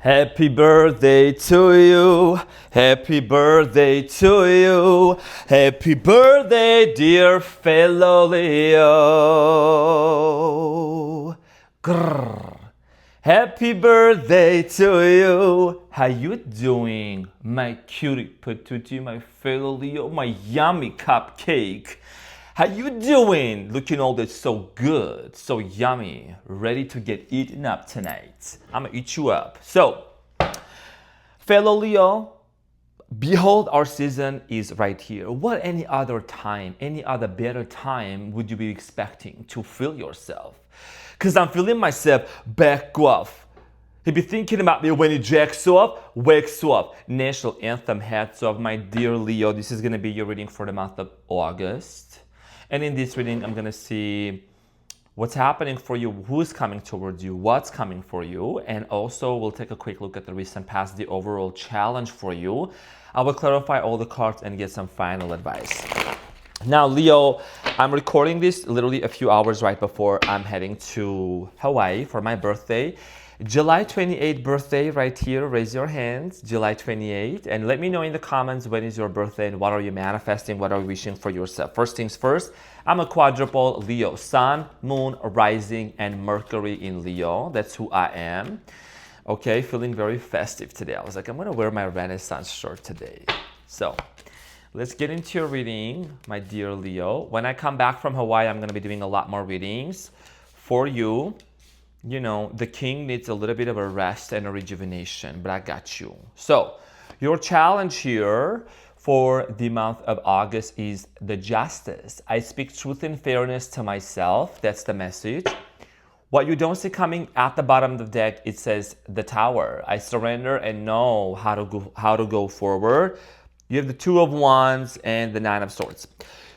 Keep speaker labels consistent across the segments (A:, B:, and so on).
A: Happy birthday to you. Happy birthday to you. Happy birthday, dear fellow Leo. Grrr. Happy birthday to you. How you doing, my cutie patootie, my fellow Leo, my yummy cupcake? How you doing? Looking all this so good, so yummy, ready to get eaten up tonight. I'm gonna eat you up. So, fellow Leo, behold, our season is right here. What any other time, any other better time would you be expecting to feel yourself? Because I'm feeling myself back off. He be thinking about me when he jacks up, wakes up. National anthem, hats off, my dear Leo. This is going to be your reading for the month of August. And in this reading, I'm going to see what's happening for you, who's coming towards you, what's coming for you. And also, we'll take a quick look at the recent past, the overall challenge for you. I will clarify all the cards and get some final advice. Now, Leo, I'm recording this literally a few hours right before I'm heading to Hawaii for my birthday. July 28th birthday right here. Raise your hands. July 28th. And let me know in the comments when is your birthday and what are you manifesting, what are you wishing for yourself. First things first, I'm a quadruple Leo. Sun, Moon, Rising, and Mercury in Leo. That's who I am. Okay, feeling very festive today. I was like, I'm going to wear my Renaissance shirt today. So let's get into your reading, my dear Leo. When I come back from Hawaii, I'm going to be doing a lot more readings for you. You know, the king needs a little bit of a rest and a rejuvenation, but I got you. So, your challenge here for the month of August is the justice. I speak truth and fairness to myself. That's the message. What you don't see coming at the bottom of the deck, it says the tower. I surrender and know how to go forward. You have the Two of Wands and the Nine of Swords.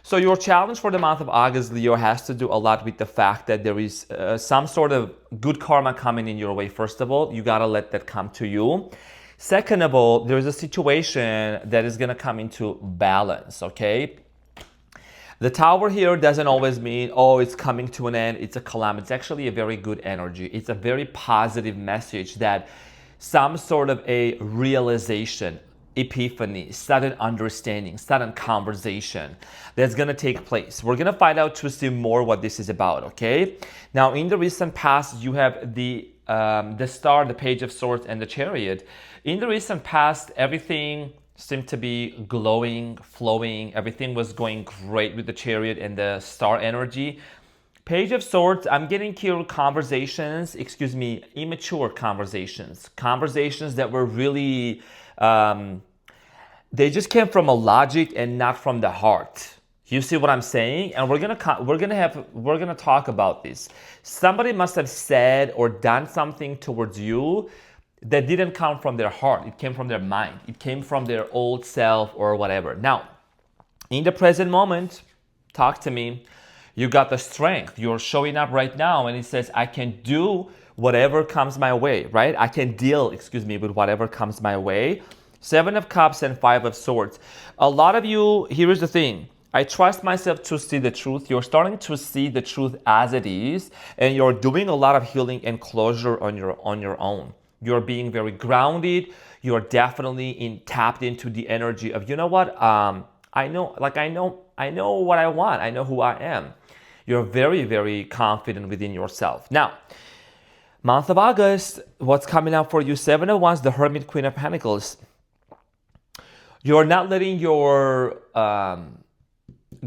A: So your challenge for the month of August, Leo, has to do a lot with the fact that there is some sort of good karma coming in your way. First of all, you got to let that come to you. Second of all, there's a situation that is going to come into balance, okay? The tower here doesn't always mean, oh, it's coming to an end, it's a calamity. It's actually a very good energy. It's a very positive message that some sort of a realization, epiphany, sudden understanding, sudden conversation that's going to take place. We're going to find out to see more what this is about, okay? Now, in the recent past, you have the Star, the Page of Swords, and the Chariot. In the recent past, everything seemed to be glowing, flowing. Everything was going great with the Chariot and the Star energy. Page of Swords, I'm getting here conversations, immature conversations. Conversations that were really they just came from a logic and not from the heart. You see what I'm saying? And we're gonna talk about this. Somebody must have said or done something towards you that didn't come from their heart. It came from their mind. It came from their old self or whatever. Now, in the present moment, talk to me. You got the strength. You're showing up right now, and it says, I can do whatever comes my way, right? I can deal, with whatever comes my way. Seven of Cups and Five of Swords. A lot of you, here's the thing. I trust myself to see the truth. You're starting to see the truth as it is, and you're doing a lot of healing and closure on your own. You're being very grounded. You're definitely tapped into the energy of, you know what? I know what I want. I know who I am. You're very, very confident within yourself. Now, month of August, what's coming up for you? Seven of Wands, the Hermit, Queen of Pentacles. You're not letting your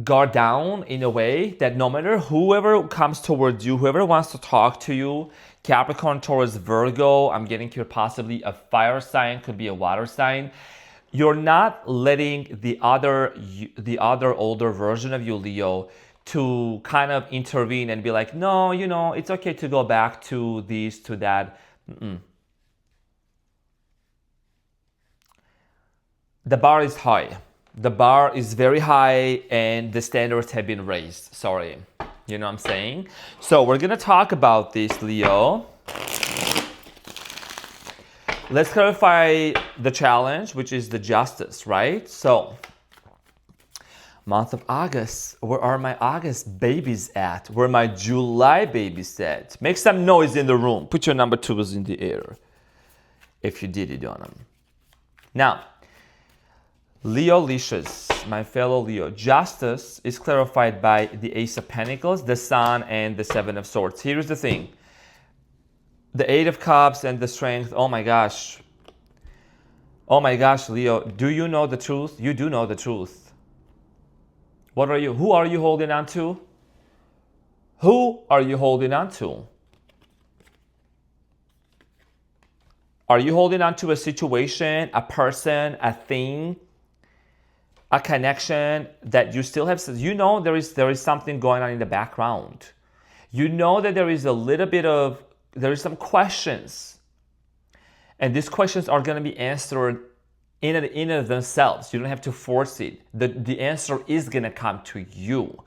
A: guard down in a way that no matter whoever comes towards you, whoever wants to talk to you, Capricorn, Taurus, Virgo, I'm getting here possibly a fire sign, could be a water sign. You're not letting the other older version of you, Leo, to kind of intervene and be like, no, it's okay to go back to this, to that. The bar is high. The bar is very high and the standards have been raised. Sorry. You know what I'm saying? So we're going to talk about this, Leo. Let's clarify the challenge, which is the justice, right? So, month of August, where are my August babies at? Where are my July babies at? Make some noise in the room. Put your number twos in the air. if you did it on them. Now, Leo Licious, my fellow Leo, justice is clarified by the Ace of Pentacles, the Sun, and the Seven of Swords. Here's the thing. The Eight of Cups and the Strength, oh my gosh. Oh my gosh, Leo, do you know the truth? You do know the truth. Who are you holding on to? Who are you holding on to? Are you holding on to a situation, a person, a thing, a connection that you still have? You know there is something going on in the background. You know that there is some questions. And these questions are going to be answered in and of themselves. You don't have to force it. The answer is going to come to you.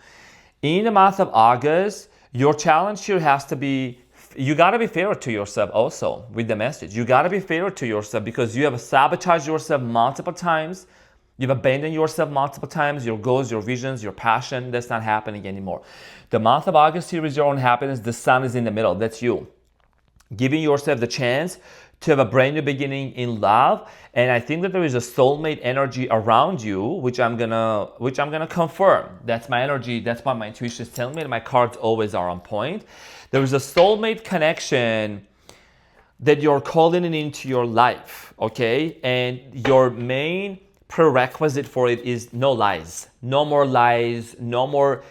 A: In the month of August, your challenge here has to be, you got to be fair to yourself also with the message. You got to be fair to yourself because you have sabotaged yourself multiple times. You've abandoned yourself multiple times, your goals, your visions, your passion. That's not happening anymore. The month of August here is your own happiness. The sun is in the middle. That's you. Giving yourself the chance to have a brand new beginning in love. And I think that there is a soulmate energy around you, which I'm gonna confirm. That's my energy. That's what my intuition is telling me. And my cards always are on point. There is a soulmate connection that you're calling into your life, okay? And your main prerequisite for it is no lies. No more lies, no more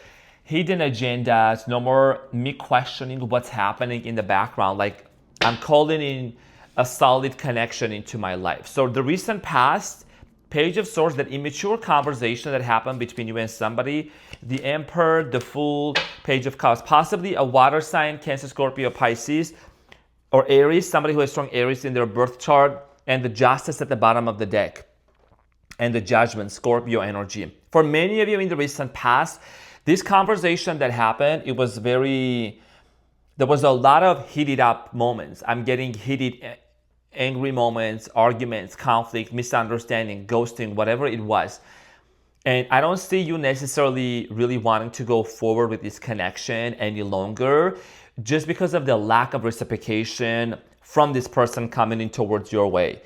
A: hidden agendas, no more me questioning what's happening in the background. Like, I'm calling in a solid connection into my life. So the recent past, Page of Swords, that immature conversation that happened between you and somebody, the Emperor, the Fool, Page of Cups, possibly a water sign, Cancer, Scorpio, Pisces, or Aries, somebody who has strong Aries in their birth chart, and the Justice at the bottom of the deck, and the Judgment, Scorpio energy. For many of you in the recent past, this conversation that happened, there was a lot of heated up moments. I'm getting heated, angry moments, arguments, conflict, misunderstanding, ghosting, whatever it was. And I don't see you necessarily really wanting to go forward with this connection any longer just because of the lack of reciprocation from this person coming in towards your way.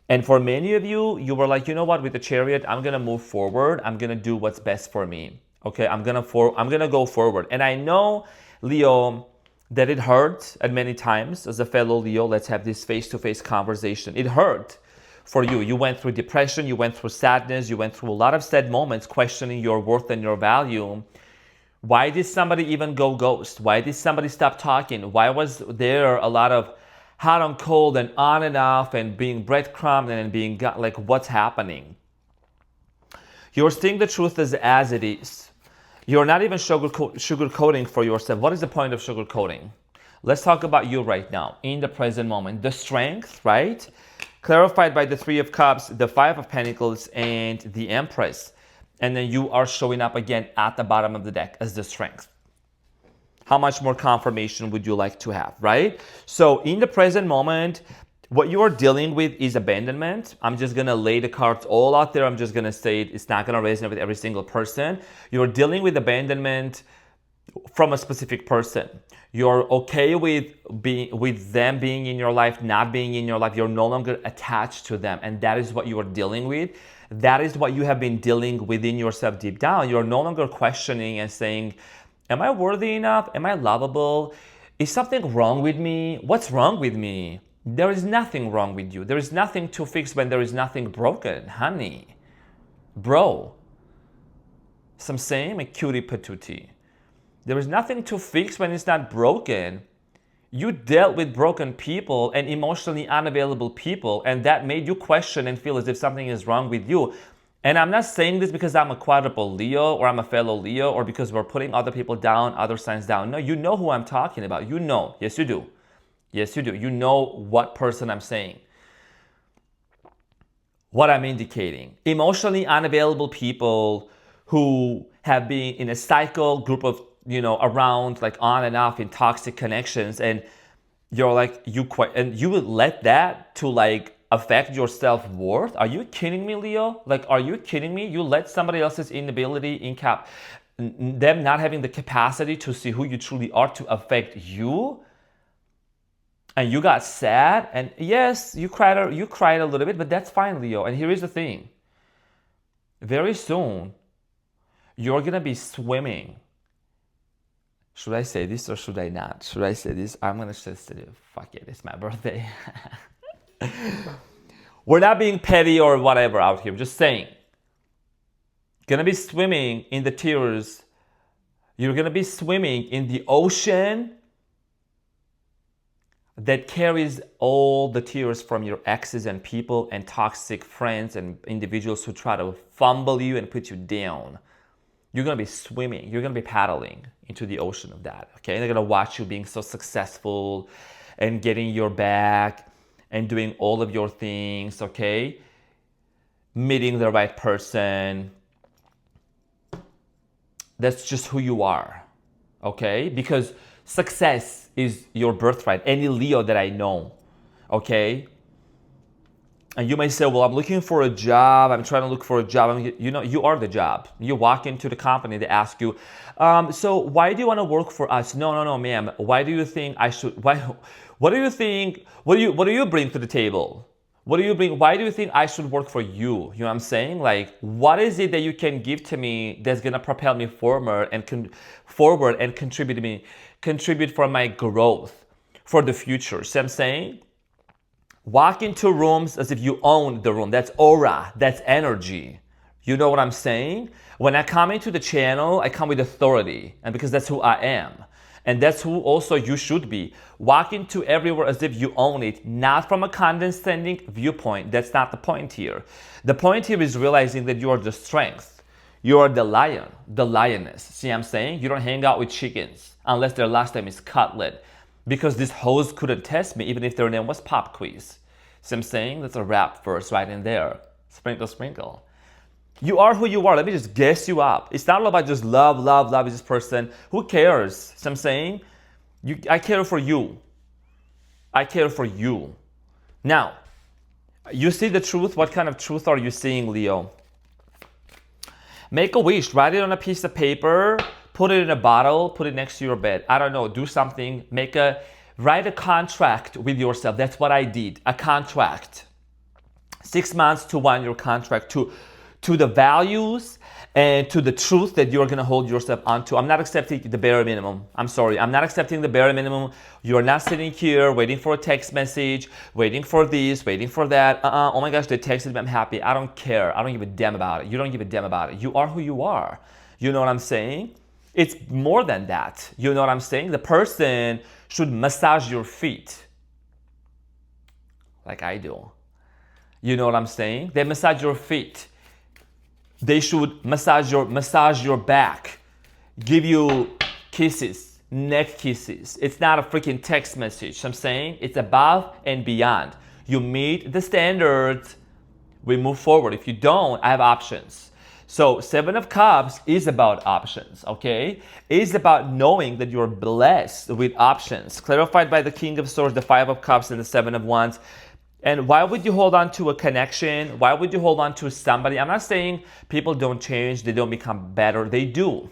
A: And for many of you, you were like, you know what, with the Chariot, I'm going to move forward. I'm going to do what's best for me. Okay, I'm going to go forward. And I know, Leo, that it hurt at many times. As a fellow Leo, let's have this face-to-face conversation. It hurt for you. You went through depression, you went through sadness, you went through a lot of sad moments questioning your worth and your value. Why did somebody even go ghost? Why did somebody stop talking? Why was there a lot of hot and cold and on and off and being breadcrumbed and being like, what's happening? You're seeing the truth as it is. You're not even sugarcoating for yourself. What is the point of sugarcoating? Let's talk about you right now, in the present moment. The Strength, right? Clarified by the Three of Cups, the Five of Pentacles, and the Empress. And then you are showing up again at the bottom of the deck as the Strength. How much more confirmation would you like to have, right? So in the present moment, what you are dealing with is abandonment. I'm just going to lay the cards all out there. I'm just going to say it. It's not going to resonate with every single person. You're dealing with abandonment from a specific person. You're okay with them being in your life, not being in your life. You're no longer attached to them. And that is what you are dealing with. That is what you have been dealing within yourself deep down. You're no longer questioning and saying, am I worthy enough? Am I lovable? Is something wrong with me? What's wrong with me? There is nothing wrong with you. There is nothing to fix when there is nothing broken, honey. Bro. Some saying, a cutie patootie. There is nothing to fix when it's not broken. You dealt with broken people and emotionally unavailable people, and that made you question and feel as if something is wrong with you. And I'm not saying this because I'm a quadruple Leo or I'm a fellow Leo or because we're putting other people down, other signs down. No, you know who I'm talking about. You know. Yes, you do. Yes, you do. You know what person I'm saying. What I'm indicating. Emotionally unavailable people who have been in a cycle, group of, around, like on and off in toxic connections, and you're like, and you would let that to like affect your self-worth? Are you kidding me, Leo? Like, are you kidding me? You let somebody else's inability, them not having the capacity to see who you truly are to affect you? and you got sad, and yes, you cried a little bit, but that's fine, Leo. And here is the thing. Very soon, you're gonna be swimming. Should I say this or should I not? Should I say this? I'm gonna say it. Fuck it, it's my birthday. We're not being petty or whatever out here. I'm just saying. Gonna be swimming in the tears. You're gonna be swimming in the ocean that carries all the tears from your exes and people and toxic friends and individuals who try to fumble you and put you down. You're gonna be swimming, you're gonna be paddling into the ocean of that, okay? They're gonna watch you being so successful and getting your back and doing all of your things, okay? Meeting the right person. That's just who you are, okay? Because success is your birthright. Any Leo that I know, okay? And you may say, well, I'm looking for a job. I'm trying to look for a job. You know, you are the job. You walk into the company, they ask you, so why do you want to work for us? No, ma'am. Why do you think I should, what do you think, what do you bring to the table? What do you bring? Why do you think I should work for you? You know what I'm saying? Like, what is it that you can give to me that's gonna propel me forward and contribute for my growth, for the future? See what I'm saying? Walk into rooms as if you own the room. That's aura. That's energy. You know what I'm saying? When I come into the channel, I come with authority, and because that's who I am. And that's who also you should be. Walk into everywhere as if you own it, not from a condescending viewpoint. That's not the point here. The point here is realizing that you are the strength. You are the lion, the lioness. See what I'm saying? You don't hang out with chickens unless their last name is Cutlet. Because this host couldn't test me even if their name was Pop Quiz. See what I'm saying? That's a rap verse right in there. Sprinkle, sprinkle. You are who you are. Let me just guess you up. It's not all about just love this person. Who cares? See what I'm saying? I care for you. I care for you. Now, you see the truth? What kind of truth are you seeing, Leo? Make a wish. Write it on a piece of paper. Put it in a bottle. Put it next to your bed. I don't know. Do something. Write a contract with yourself. That's what I did. A contract. 6 months to 1 year contract to the values and to the truth that you're going to hold yourself onto. I'm not accepting the bare minimum. I'm sorry. I'm not accepting the bare minimum. You're not sitting here waiting for a text message, waiting for this, waiting for that. Oh my gosh, they texted me. I'm happy. I don't care. I don't give a damn about it. You don't give a damn about it. You are who you are. You know what I'm saying? It's more than that. You know what I'm saying? The person should massage your feet like I do. You know what I'm saying? They massage your feet. They should massage your back, give you kisses, neck kisses. It's not a freaking text message. I'm saying it's above and beyond. You meet the standards, we move forward. If you don't, I have options. So 7 of Cups is about options, okay? It's about knowing that you're blessed with options. Clarified by the King of Swords, the 5 of Cups, and the 7 of Wands. And why would you hold on to a connection? Why would you hold on to somebody? I'm not saying people don't change, they don't become better. They do.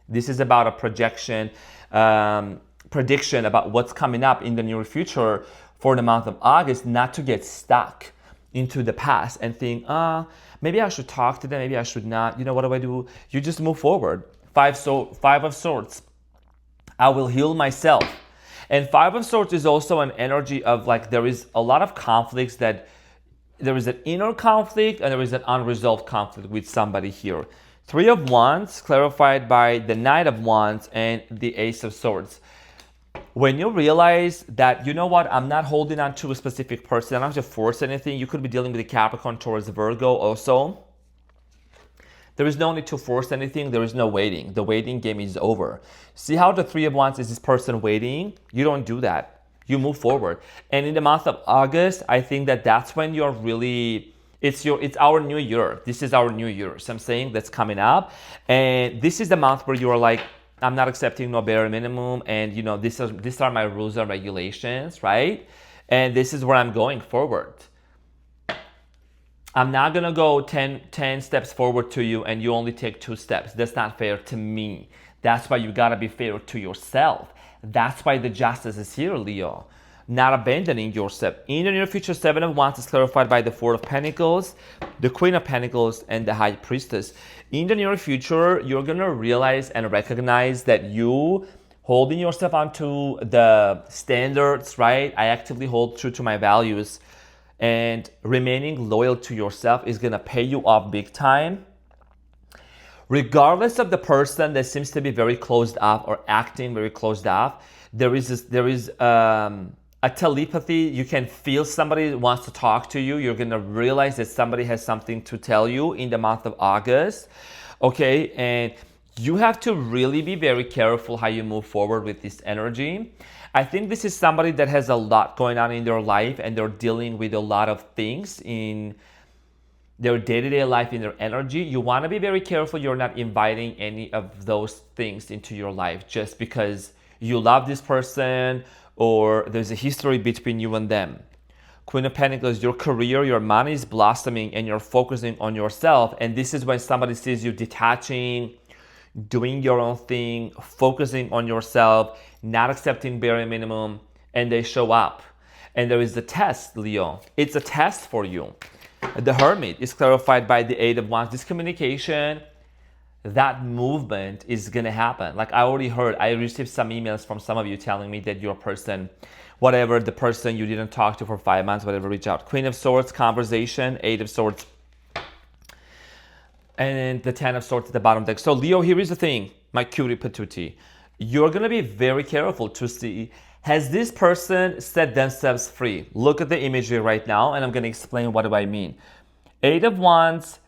A: This is about a prediction about what's coming up in the near future for the month of August, not to get stuck into the past and think, maybe I should talk to them, maybe I should not. You know, what do I do? You just move forward. 5 of Swords. I will heal myself. And 5 of Swords is also an energy of like there is a lot of conflicts that there is an inner conflict and there is an unresolved conflict with somebody here. 3 of Wands clarified by the Knight of Wands and the Ace of Swords. When you realize that, you know what, I'm not holding on to a specific person, I don't have to force anything. You could be dealing with a Capricorn, Taurus, Virgo also. There is no need to force anything. There is no waiting. The waiting game is over. See how the 3 of Wands is this person waiting? You don't do that. You move forward. And in the month of August, I think that that's when you're really, it's our new year. This is our new year. So I'm saying that's coming up. And this is the month where you're like, I'm not accepting no bare minimum. And you know, these are my rules and regulations, right? And this is where I'm going forward. I'm not gonna go 10 steps forward to you and you only take 2 steps. That's not fair to me. That's why you gotta be fair to yourself. That's why the justice is here, Leo. not abandoning yourself. In the near future, Seven of Wands is clarified by the Four of Pentacles, the Queen of Pentacles, and the High Priestess. In the near future, you're going to realize and recognize that you holding yourself onto the standards, right? I actively hold true to my values, and remaining loyal to yourself is going to pay you off big time. Regardless of the person that seems to be very closed off or acting very closed off, there is a telepathy. You can feel somebody wants to talk to you. You're gonna realize that somebody has something to tell you in the month of August, okay? And you have to really be very careful how you move forward with this energy. I think this is somebody that has a lot going on in their life, and they're dealing with a lot of things in their day-to-day life, in their energy. You want to be very careful you're not inviting any of those things into your life just because you love this person or there's a history between you and them. Queen of Pentacles, your career, your money is blossoming and you're focusing on yourself. And this is when somebody sees you detaching, doing your own thing, focusing on yourself, not accepting bare minimum, and they show up. And there is a test, Leo. It's a test for you. The Hermit is clarified by the Eight of Wands. This communication, that movement is going to happen. Like I already heard, I received some emails from some of you telling me that your person, whatever, the person you didn't talk to for 5 months, whatever, reach out. Queen of Swords, conversation, Eight of Swords, and the Ten of Swords at the bottom deck. So Leo, here is the thing, my cutie patootie. You're going to be very careful to see, has this person set themselves free? Look at the imagery right now, and I'm going to explain what do I mean. Eight of Wands,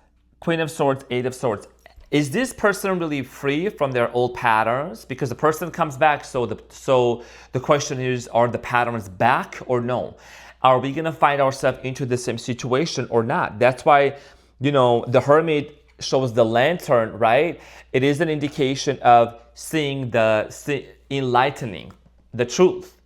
A: Queen of Swords, Eight of Swords. Is this person really free from their old patterns? Because the person comes back, so the question is, are the patterns back or no? Are we going to find ourselves into the same situation or not? That's why, the Hermit shows the lantern, right? It is an indication of seeing enlightening the truth.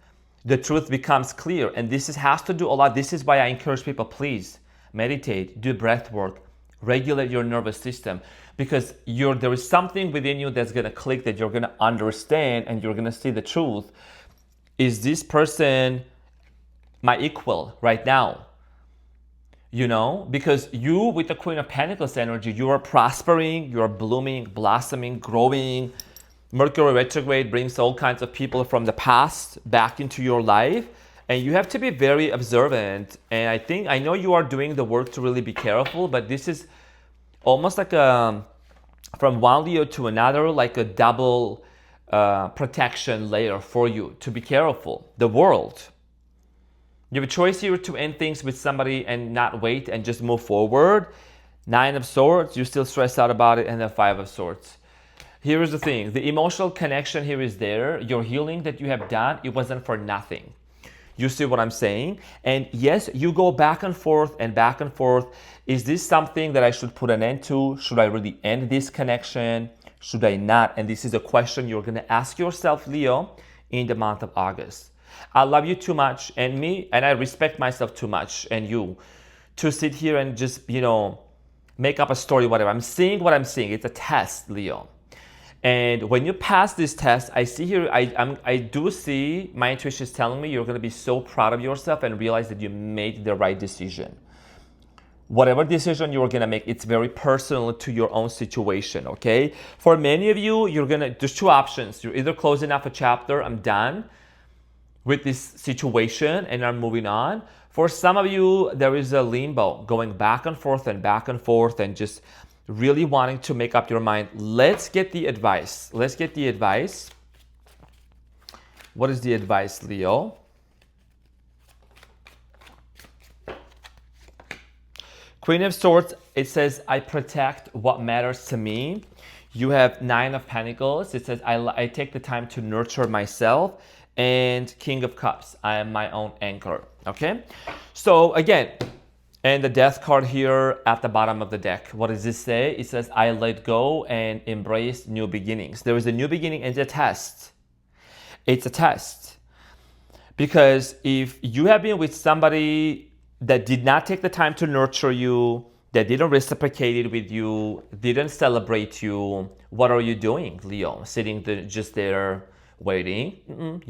A: The truth becomes clear, and has to do a lot. This is why I encourage people, please meditate, do breath work, regulate your nervous system, because there is something within you that's going to click, that you're going to understand, and you're going to see the truth. Is this person my equal right now? Because you, with the Queen of Pentacles energy, you are prospering, you are blooming, blossoming, growing. Mercury retrograde brings all kinds of people from the past back into your life, and you have to be very observant. And I know you are doing the work to really be careful, but this is almost like from one Leo to another, like a double protection layer for you to be careful. The world. You have a choice here to end things with somebody and not wait and just move forward. Nine of Swords, you still stress out about it, and then Five of Swords. Here is the thing, the emotional connection here is there. Your healing that you have done, it wasn't for nothing. You see what I'm saying? And yes, you go back and forth and back and forth. Is this something that I should put an end to? Should I really end this connection? Should I not? And this is a question you're going to ask yourself, Leo, in the month of August. I love you too much, and I respect myself too much, and you, to sit here and just, make up a story, whatever. I'm seeing what I'm seeing. It's a test, Leo. And when you pass this test, I see here, I do see, my intuition is telling me you're going to be so proud of yourself and realize that you made the right decision. Whatever decision you're going to make, it's very personal to your own situation, okay? For many of you, there's two options. You're either closing off a chapter, I'm done with this situation and I'm moving on. For some of you, there is a limbo, going back and forth and just really wanting to make up your mind. Let's get the advice. What is the advice, Leo? Queen of Swords, it says, I protect what matters to me. You have Nine of Pentacles. It says, I take the time to nurture myself. And King of Cups, I am my own anchor. Okay? So again, and the Death card here at the bottom of the deck. What does this say? It says, I let go and embrace new beginnings. There is a new beginning and it's a test. It's a test. Because if you have been with somebody that did not take the time to nurture you, that didn't reciprocate it with you, didn't celebrate you, what are you doing, Leo? Sitting just there waiting?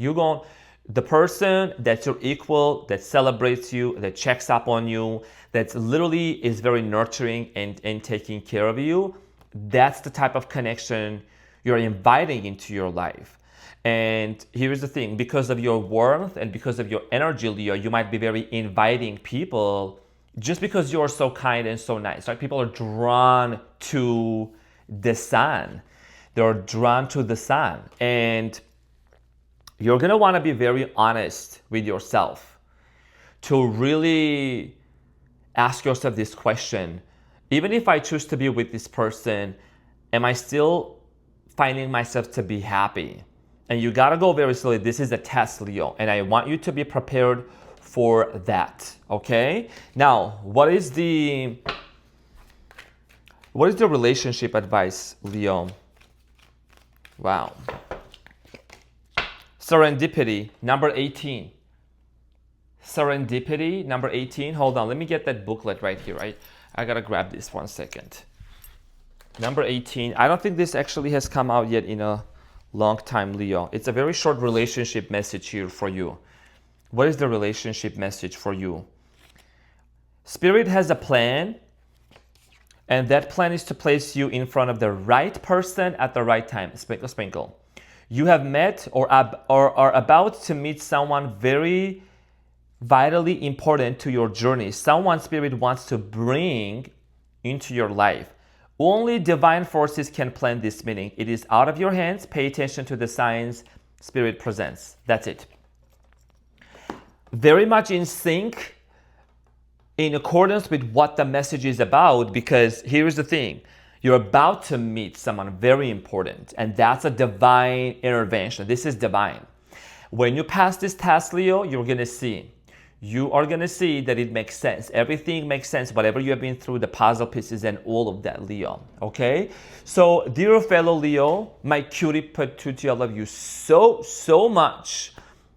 A: The person that's your equal, that celebrates you, that checks up on you, that literally is very nurturing and taking care of you, that's the type of connection you're inviting into your life. And here's the thing, because of your warmth and because of your energy, Leo, you might be very inviting people just because you're so kind and so nice, right? People are drawn to the sun. They're drawn to the sun. And you're going to want to be very honest with yourself to really ask yourself this question. Even if I choose to be with this person, am I still finding myself to be happy? And you got to go very slowly. This is a test, Leo, and I want you to be prepared for that, okay? Now, what is the relationship advice, Leo? Wow. Serendipity, number 18. Serendipity, number 18. Hold on, let me get that booklet right here, right? I gotta grab this 1 second. Number 18. I don't think this actually has come out yet in a long time, Leo. It's a very short relationship message here for you. What is the relationship message for you? Spirit has a plan, and that plan is to place you in front of the right person at the right time. Sprinkle, sprinkle. You have met or are about to meet someone very vitally important to your journey. Someone Spirit wants to bring into your life. Only divine forces can plan this meeting. It is out of your hands. Pay attention to the signs Spirit presents. That's it. Very much in sync, in accordance with what the message is about, because here's the thing. You're about to meet someone very important, and that's a divine intervention. This is divine. When you pass this test, Leo, you're going to see. You are going to see that it makes sense. Everything makes sense, whatever you have been through, the puzzle pieces and all of that, Leo. Okay? So, dear fellow Leo, my cutie patootie, I love you so, so much.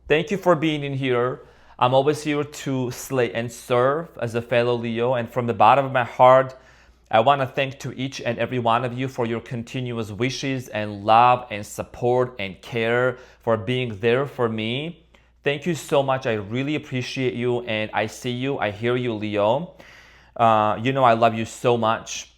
A: Thank you for being in here. I'm always here to slay and serve as a fellow Leo. And from the bottom of my heart, I want to thank to each and every one of you for your continuous wishes and love and support and care, for being there for me. Thank you so much. I really appreciate you, and I see you, I hear you, Leo. You know I love you so much.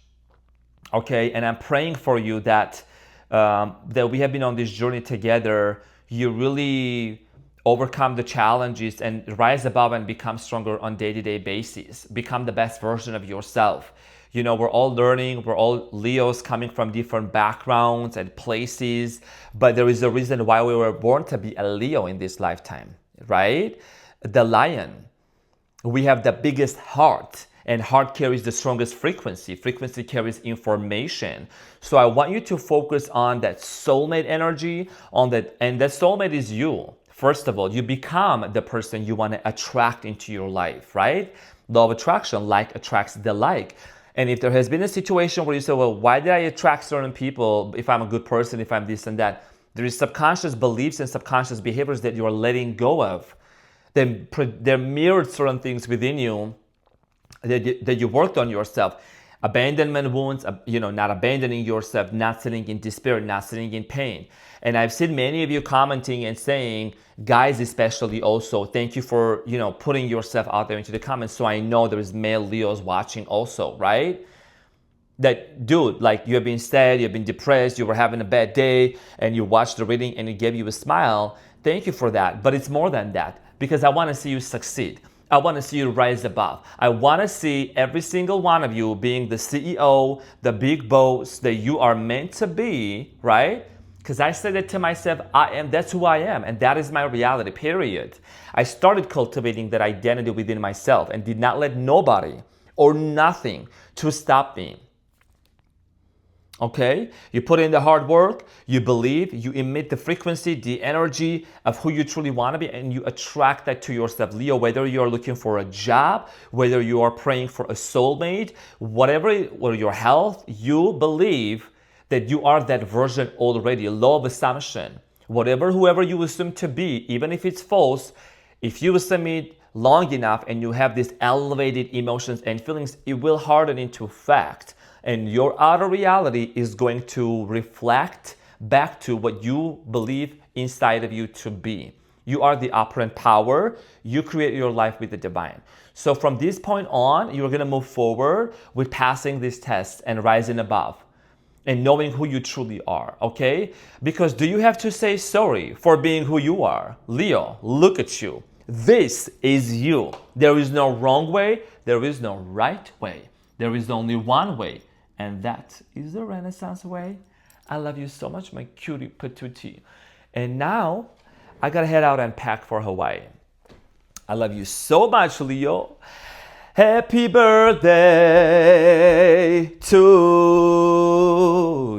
A: Okay, and I'm praying for you that that we have been on this journey together. You really overcome the challenges and rise above and become stronger on day-to-day basis. Become the best version of yourself. You know, we're all learning, we're all Leos coming from different backgrounds and places, but there is a reason why we were born to be a Leo in this lifetime, right? The lion. We have the biggest heart, and heart carries the strongest frequency. Frequency carries information. So I want you to focus on that soulmate energy, on that, and that soulmate is you. First of all, you become the person you want to attract into your life, right? Law of attraction, like attracts the like. And if there has been a situation where you say, well, why did I attract certain people if I'm a good person, if I'm this and that? There is subconscious beliefs and subconscious behaviors that you are letting go of. They're mirrored certain things within you that you worked on yourself. Abandonment wounds, not abandoning yourself, not sitting in despair, not sitting in pain. And I've seen many of you commenting and saying, guys especially also, thank you for, putting yourself out there into the comments. So I know there's male Leos watching also, right? That, dude, like you have been sad, you've been depressed, you were having a bad day, and you watched the reading and it gave you a smile. Thank you for that. But it's more than that, because I want to see you succeed. I want to see you rise above. I want to see every single one of you being the CEO, the big boss that you are meant to be, right? Because I said it to myself, that's who I am, and that is my reality, period. I started cultivating that identity within myself and did not let nobody or nothing to stop me. Okay? You put in the hard work, you believe, you emit the frequency, the energy of who you truly want to be, and you attract that to yourself. Leo, whether you're looking for a job, whether you are praying for a soulmate, whatever, or your health, you believe that you are that version already. Law of assumption. Whoever you assume to be, even if it's false, if you assume it long enough and you have these elevated emotions and feelings, it will harden into fact. And your outer reality is going to reflect back to what you believe inside of you to be. You are the operant power. You create your life with the divine. So from this point on, you're going to move forward with passing this test and rising above and knowing who you truly are, okay? Because do you have to say sorry for being who you are? Leo, look at you. This is you. There is no wrong way. There is no right way. There is only one way, and that is the Renaissance way. I love you so much, my cutie patootie. And now, I gotta head out and pack for Hawaii. I love you so much, Leo. Happy birthday to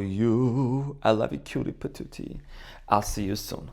A: you. I love you, cutie patootie. I'll see you soon.